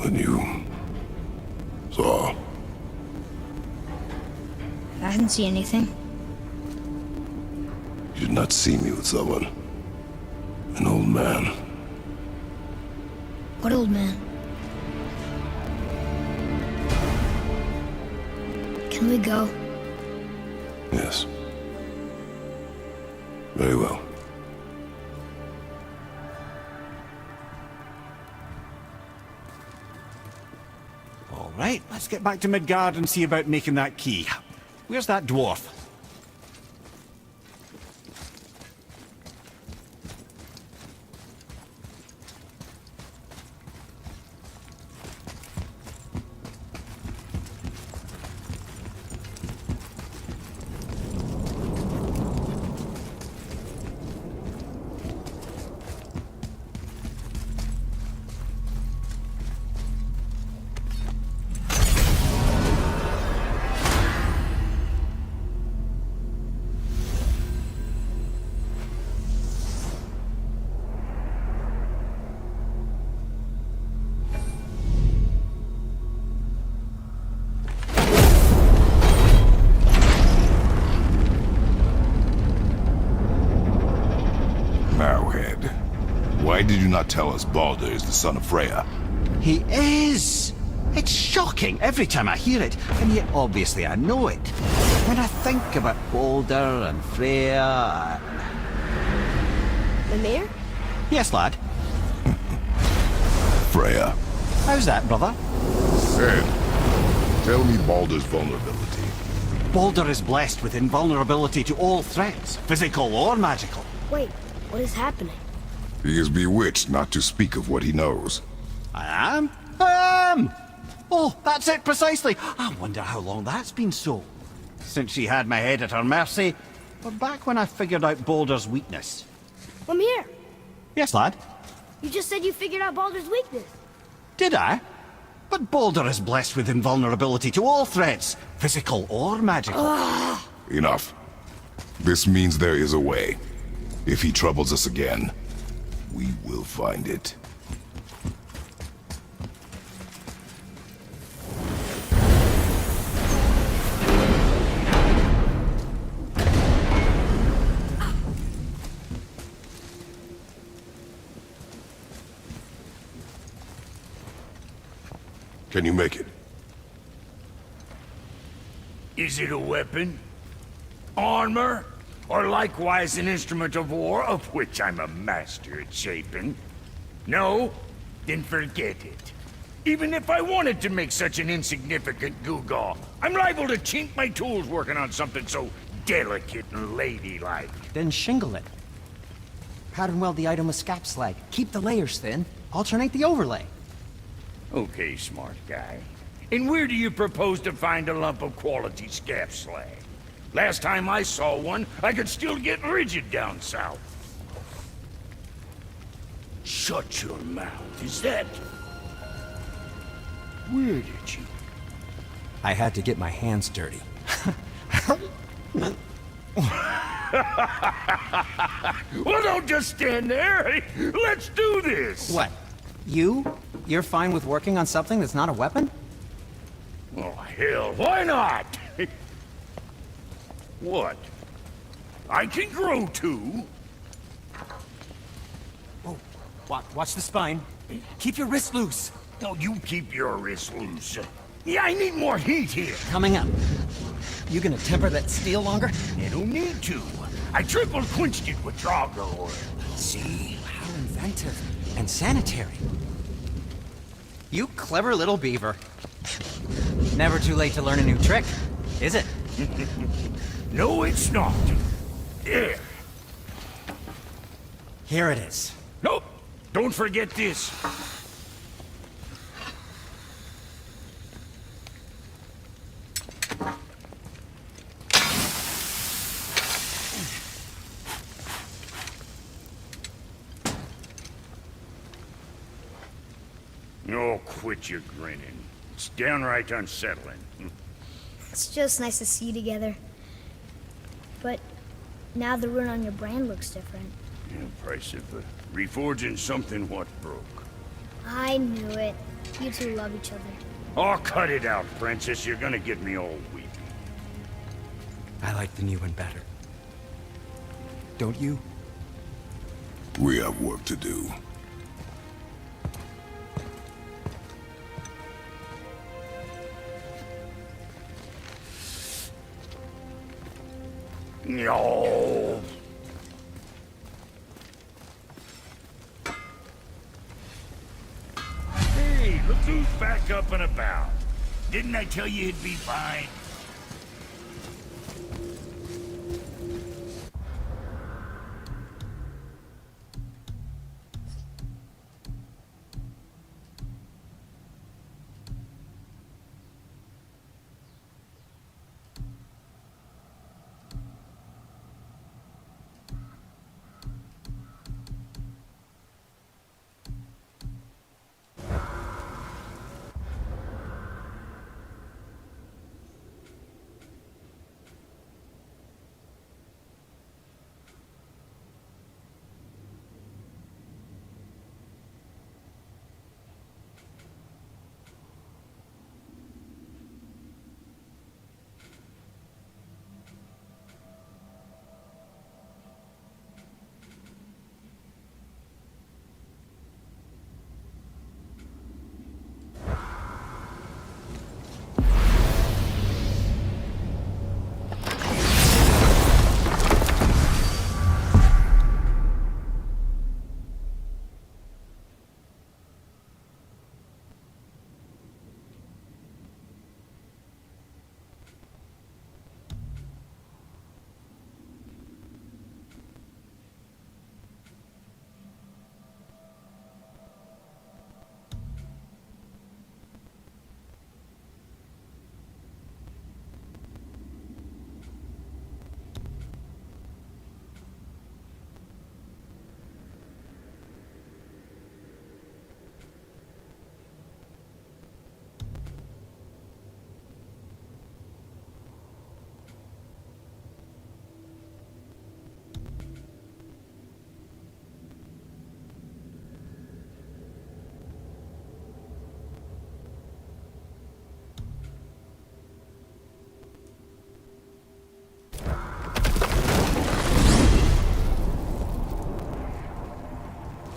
Then you saw. I didn't see anything. You did not see me with someone. An old man. What old man? Can we go? Yes. Very well. All right, let's get back to Midgard and see about making that key. Where's that dwarf? Why did you not tell us Baldur is the son of Freya? He is! It's shocking every time I hear it, and yet obviously I know it. When I think about Baldur and Freya... Mimir? Yes, lad. Freya. How's that, brother? Ed, tell me Baldur's vulnerability. Baldur is blessed with invulnerability to all threats, physical or magical. Wait, what is happening? He is bewitched not to speak of what he knows. I am? I am! Oh, that's it precisely. I wonder how long that's been so. Since she had my head at her mercy, or back when I figured out Baldur's weakness. Mimir, Yes, lad? you just said you figured out Baldur's weakness. Did I? But Baldur is blessed with invulnerability to all threats, physical or magical. Enough. This means there is a way. If he troubles us again, we will find it. Can you make it? Is it a weapon? Armor? Or likewise an instrument of war, of which I'm a master at shaping? No? Then forget it. Even if I wanted to make such an insignificant gewgaw, I'm liable to chink my tools working on something so delicate and ladylike. Then shingle it. Pattern weld the item with scap slag. Keep the layers thin. Alternate the overlay. Okay, smart guy. And where do you propose to find a lump of quality scap slag? Last time I saw one, I could still get rigid down south. Shut your mouth, is that... Where did you... I had to get my hands dirty. Well, don't just stand there. Let's do this. What? You're fine with working on something that's not a weapon? Oh, hell, why not? What? I can grow too. Oh, watch the spine. Keep your wrist loose. No, you keep your wrist loose. Yeah, I need more heat here. Coming up. You gonna temper that steel longer? You don't need to. I triple quenched it with Drago oil. See? How inventive. And sanitary. You clever little beaver. Never too late to learn a new trick, is it? No, it's not. There. Here it is. Nope. Don't forget this. Oh, quit your grinning. It's downright unsettling. It's just nice to see you together. But now the rune on your brand looks different. Yeah, price of reforging something what broke. I knew it. You two love each other. Oh, cut it out, Princess. You're gonna get me all weepy. I like the new one better. Don't you? We have work to do. No. Hey, look who's back up and about. Didn't I tell you he'd be fine?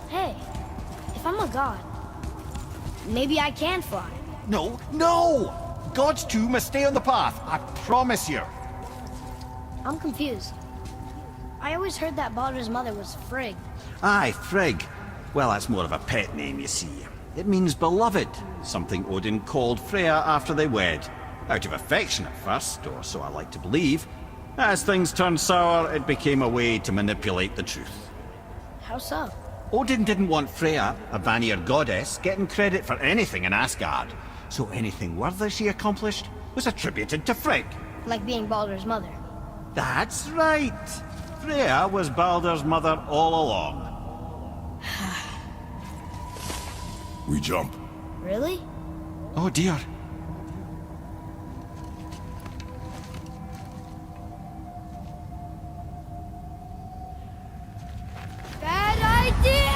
Hey, if I'm a god, maybe I can fly. No, no! Gods too must stay on the path, I promise you. I'm confused. I always heard that Baldur's mother was Frigg. Aye, Frigg. Well, that's more of a pet name, you see. It means beloved, something Odin called Freya after they wed. Out of affection at first, or so I like to believe. As things turned sour, it became a way to manipulate the truth. How so? Odin didn't want Freya, a Vanir goddess, getting credit for anything in Asgard. So anything worthy she accomplished was attributed to Frigg. Like being Baldur's mother. That's right. Freya was Baldur's mother all along. We jump. Really? Oh dear. Bad idea!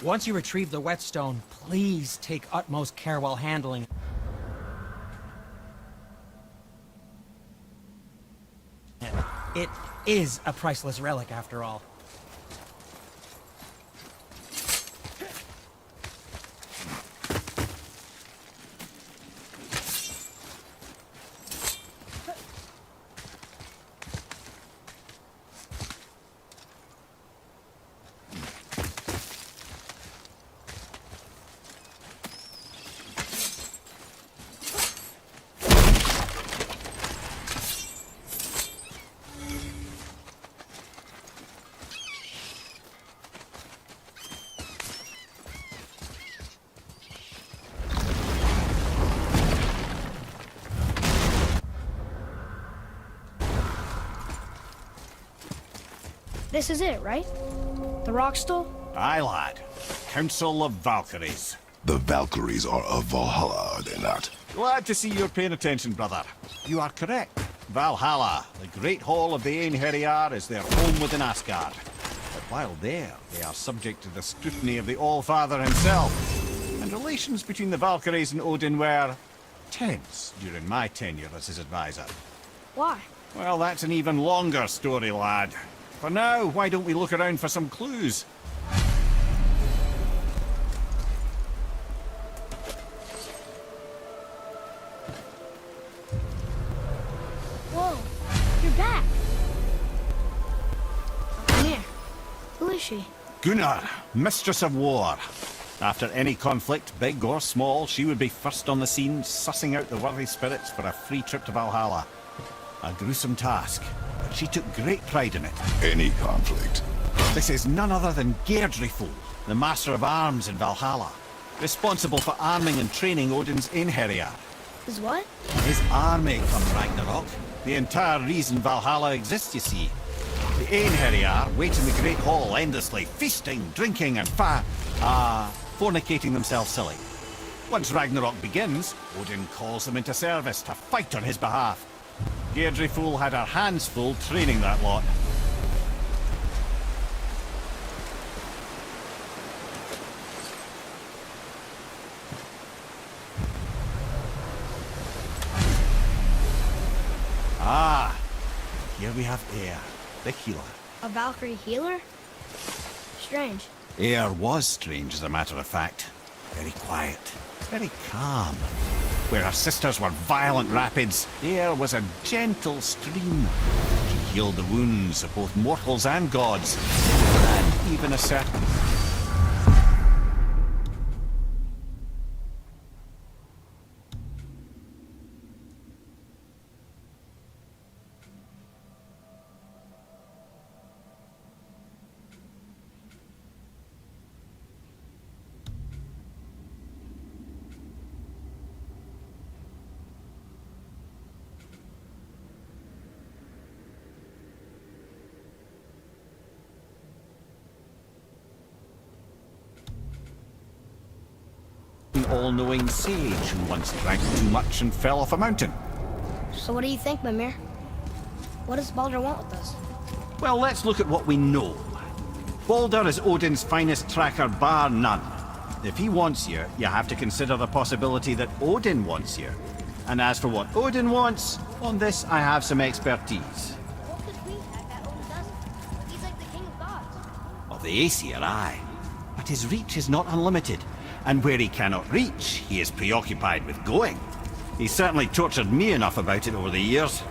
Once you retrieve the whetstone, please take utmost care while handling it. It is a priceless relic, after all. This is it, right? The rock stool? Aye, lad. Council of Valkyries. The Valkyries are of Valhalla, are they not? Glad to see you're paying attention, brother. You are correct. Valhalla, the great hall of the Einherjar, is their home within Asgard. But while there, they are subject to the scrutiny of the All-Father himself. And relations between the Valkyries and Odin were tense during my tenure as his advisor. Why? Well, that's an even longer story, lad. For now, why don't we look around for some clues? Whoa, you're back. Come here. Who is she? Gunnar, Mistress of War. After any conflict, big or small, she would be first on the scene, sussing out the worthy spirits for a free trip to Valhalla. A gruesome task, but she took great pride in it. Any conflict. This is none other than Geirdriful, the Master of Arms in Valhalla, responsible for arming and training Odin's Einherjar. Is what? His army come Ragnarok. The entire reason Valhalla exists, you see. The Einherjar wait in the Great Hall endlessly, feasting, drinking, and fornicating themselves silly. Once Ragnarok begins, Odin calls them into service to fight on his behalf. Geirdriful had her hands full training that lot. Ah, here we have Eir, the healer. A Valkyrie healer? Strange. Eir was strange, as a matter of fact. Very quiet, very calm. Where her sisters were violent rapids, Eir was a gentle stream. She healed the wounds of both mortals and gods, and even a certain... certain all-knowing sage who once drank too much and fell off a mountain. So what do you think, Mimir? What does Baldur want with us? Well, let's look at what we know. Baldur is Odin's finest tracker, bar none. If he wants you, you have to consider the possibility that Odin wants you. And as for what Odin wants, on this I have some expertise. What could we have that Odin doesn't? He's like the king of gods. Of the Aesir, aye. But his reach is not unlimited. And where he cannot reach, he is preoccupied with going. He's certainly tortured me enough about it over the years.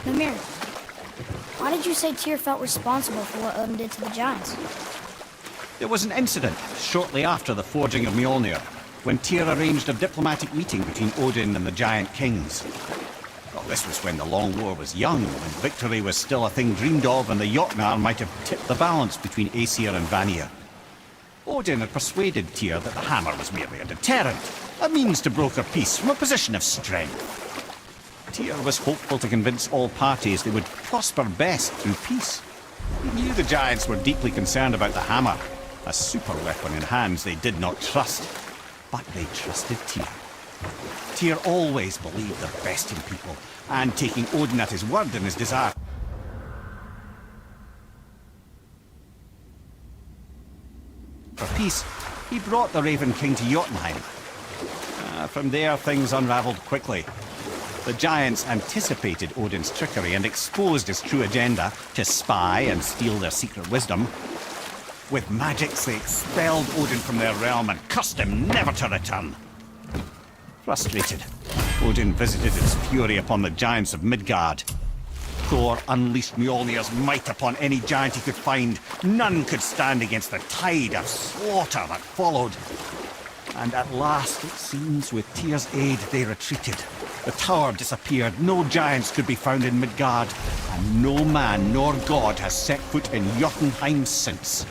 Mimir, why did you say Tyr felt responsible for what Odin did to the giants? There was an incident shortly after the forging of Mjolnir, when Tyr arranged a diplomatic meeting between Odin and the giant kings. Well, this was when the Long War was young, when victory was still a thing dreamed of, and the Jotnar might have tipped the balance between Aesir and Vanir. Odin had persuaded Tyr that the hammer was merely a deterrent, a means to broker peace from a position of strength. Tyr was hopeful to convince all parties they would prosper best through peace. He knew the giants were deeply concerned about the hammer, a super weapon in hands they did not trust. But they trusted Tyr. Tyr always believed the best in people, and taking Odin at his word and his desire for peace, he brought the Raven King to Jotunheim. From there, things unraveled quickly. The giants anticipated Odin's trickery and exposed his true agenda to spy and steal their secret wisdom. With magics, they expelled Odin from their realm and cursed him never to return. Frustrated, Odin visited his fury upon the giants of Midgard. Thor unleashed Mjolnir's might upon any giant he could find. None could stand against the tide of slaughter that followed. And at last, it seems, with Tyr's aid, they retreated. The tower disappeared, no giants could be found in Midgard, and no man nor god has set foot in Jotunheim since.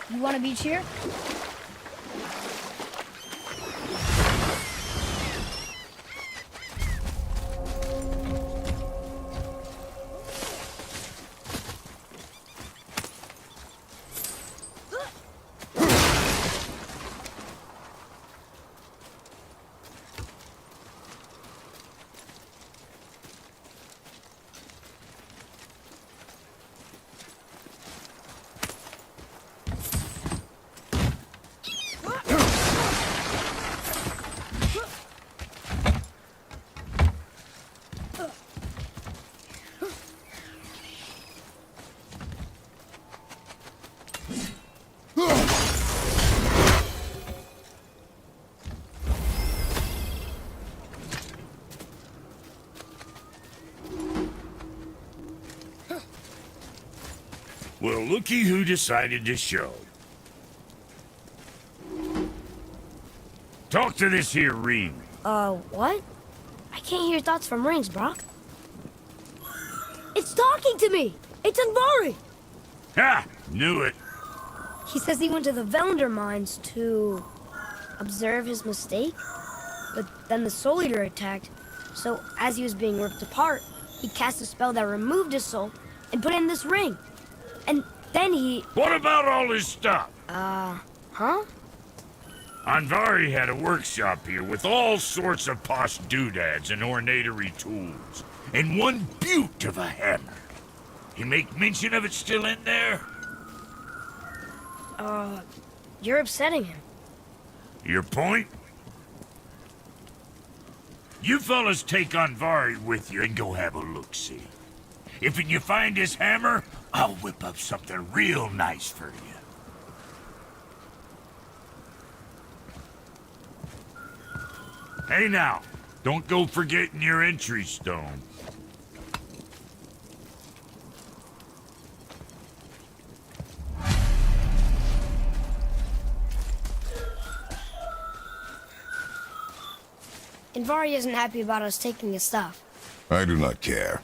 You want to beach here? looky who decided to show. Talk to this here ring. What? I can't hear thoughts from rings, Brock. It's talking to me! It's Anvari! Ha! Knew it. He says he went to the Velander mines to observe his mistake, but then the Soul Eater attacked, so as he was being ripped apart, he cast a spell that removed his soul and put it in this ring. And then he... What about all his stuff? Huh? Anvari had a workshop here with all sorts of posh doodads and ornatory tools, and one beaut of a hammer. You make mention of it still in there? You're upsetting him. Your point? You fellas take Anvari with you and go have a look-see. If you find his hammer, I'll whip up something real nice for you. Hey now, don't go forgetting your entry stone. Anvari isn't happy about us taking his stuff. I do not care.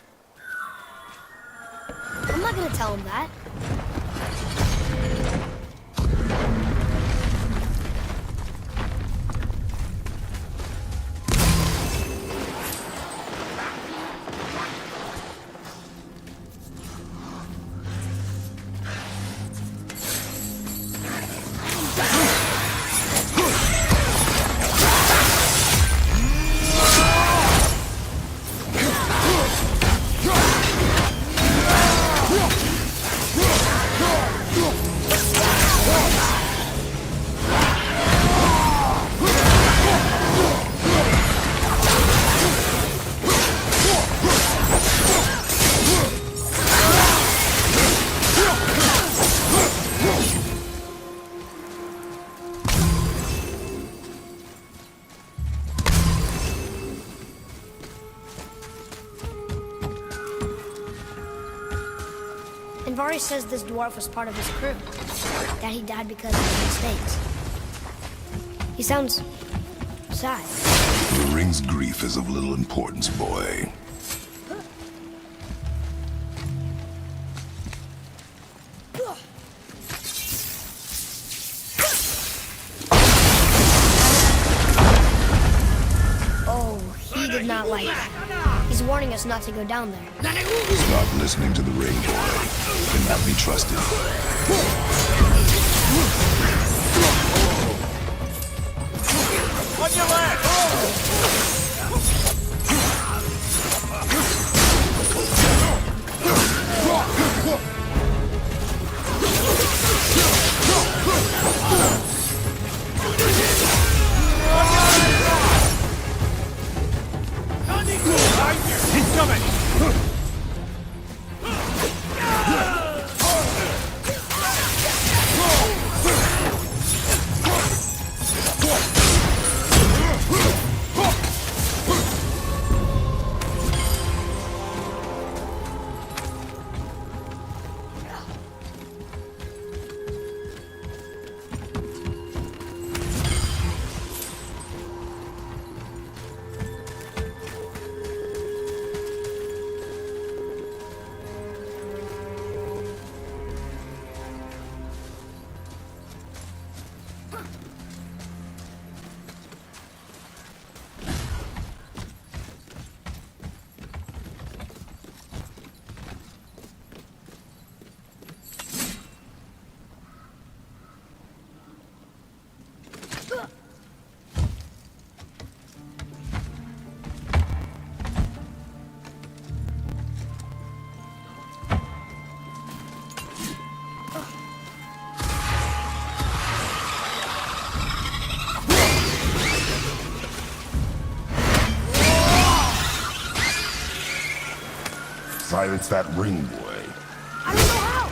I'm not gonna tell him that. Anvari says this dwarf was part of his crew, that he died because of his mistakes. He sounds sad. The ring's grief is of little importance, boy. Oh, he did not like that. He's warning us not to go down there. Stop listening to the ring, boy. Cannot be trusted. On your He's coming! Silence that ring, boy. I don't know how!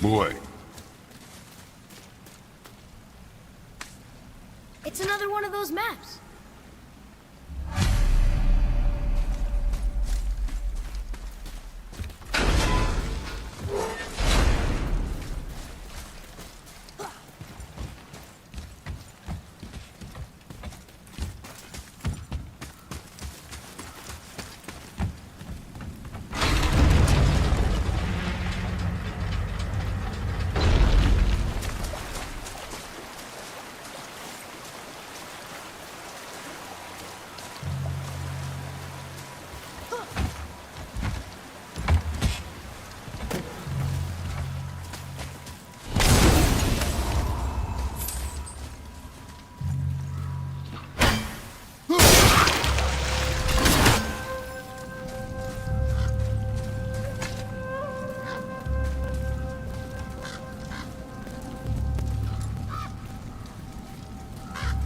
Boy, It's another one of those maps.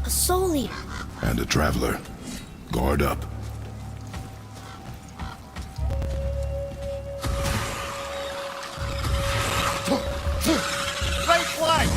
A soul eater. and a traveler. Guard up. Right flank!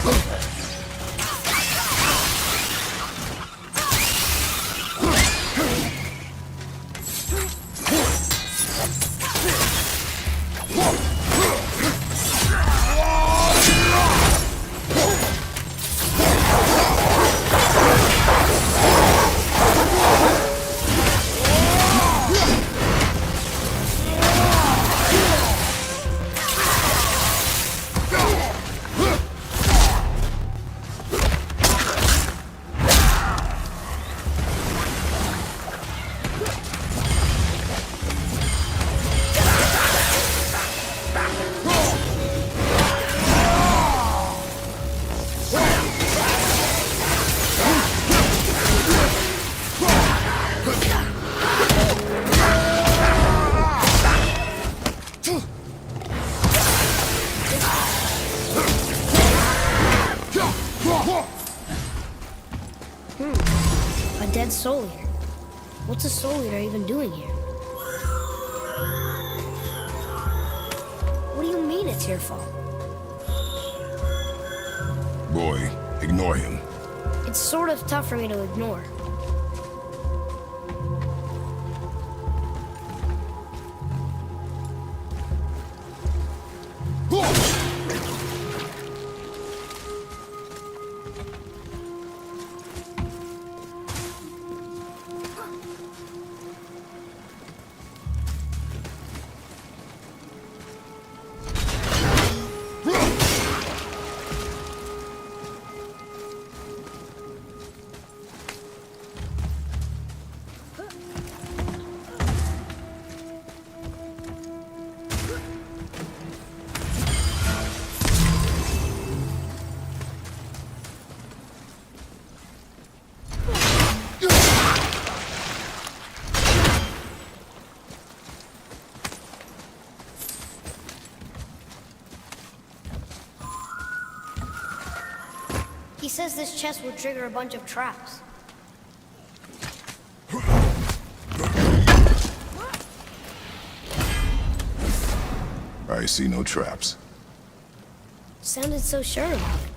A dead soul eater. What's a soul eater even doing here? What do you mean it's your fault? Boy, ignore him. It's sort of tough for me to ignore. He says this chest will trigger a bunch of traps. I see no traps. Sounded so sure about it.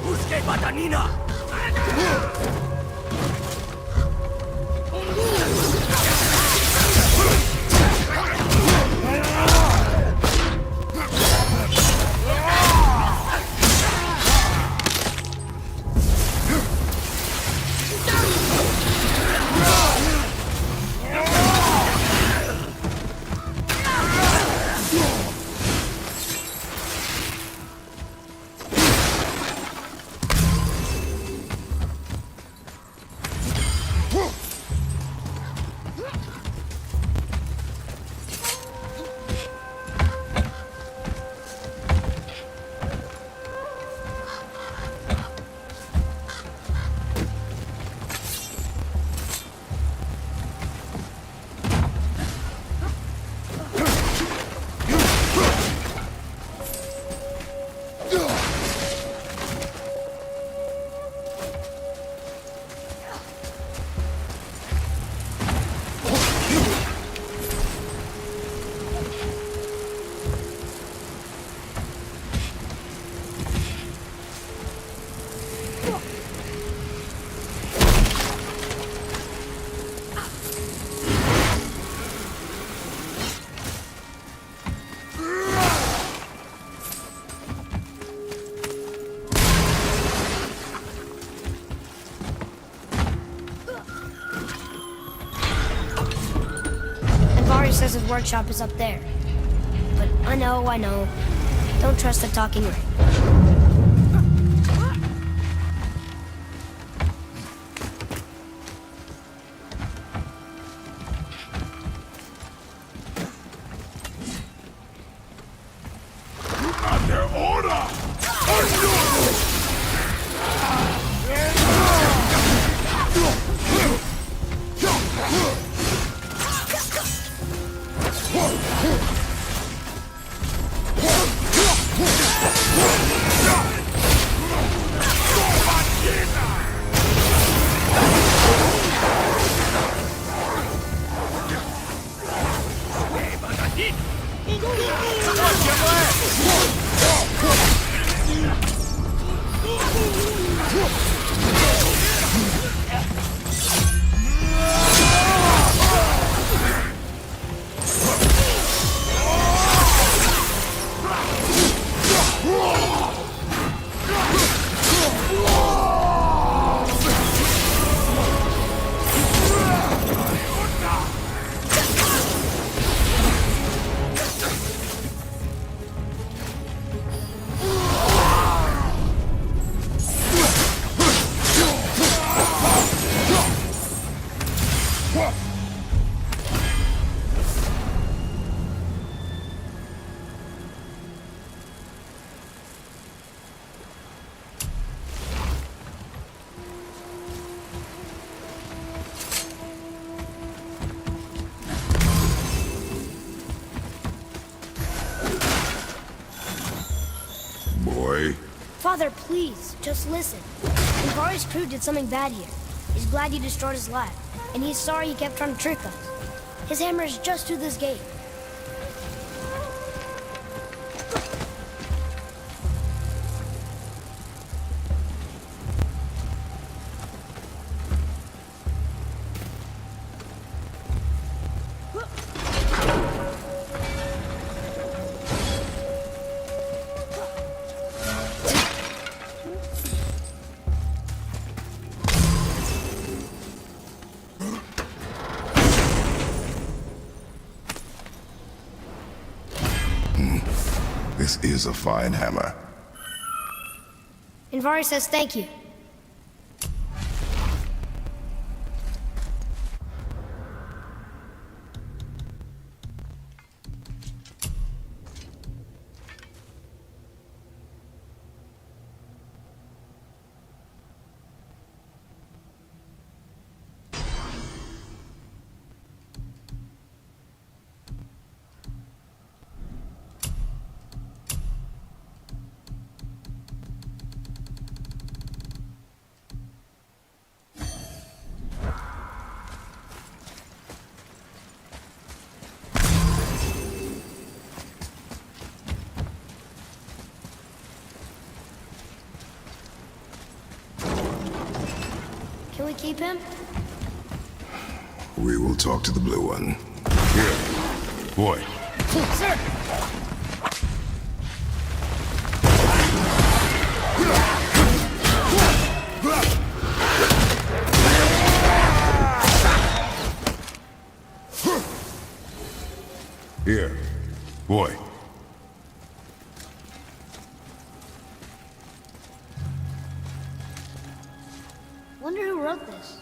Busque batanina! workshop is up there. But I know. Don't trust the talking ray. Under order! Boy. Father, please, just listen. Ivari's crew did something bad here. He's glad you destroyed his lab, and he's sorry he kept trying to trick us. His hammer is just through this gate. This is a fine hammer. Invari says thank you. Can we keep him? We will talk to the blue one. Here. Boy. Sir! Here. Boy. Wonder who wrote this.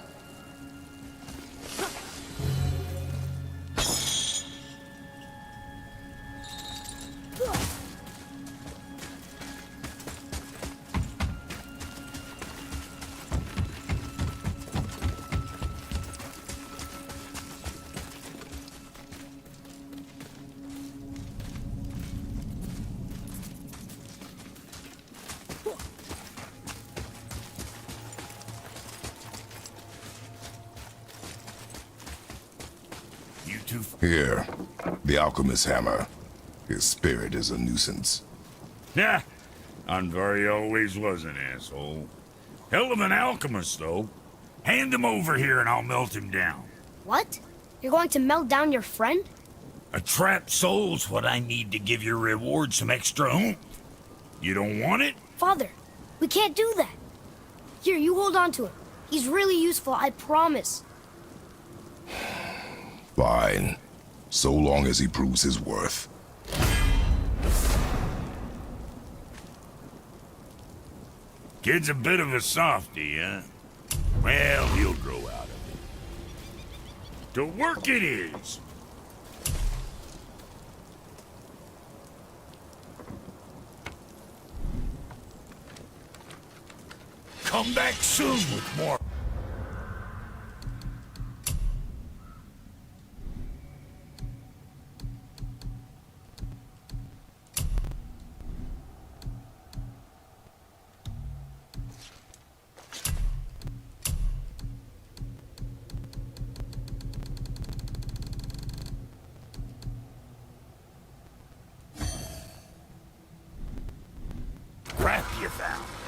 Here. The alchemist's hammer. His spirit is a nuisance. Nah, Anvari always was an asshole. Hell of an alchemist, though. Hand him over here and I'll melt him down. What? You're going to melt down your friend? A trapped soul's what I need to give your reward some extra oomph. You don't want it? Father, we can't do that. Here, you hold on to him. He's really useful, I promise. Fine. so long as he proves his worth. Kid's a bit of a softie, huh? Well, he'll grow out of it. To work it is. Come back soon with more. Crap you found.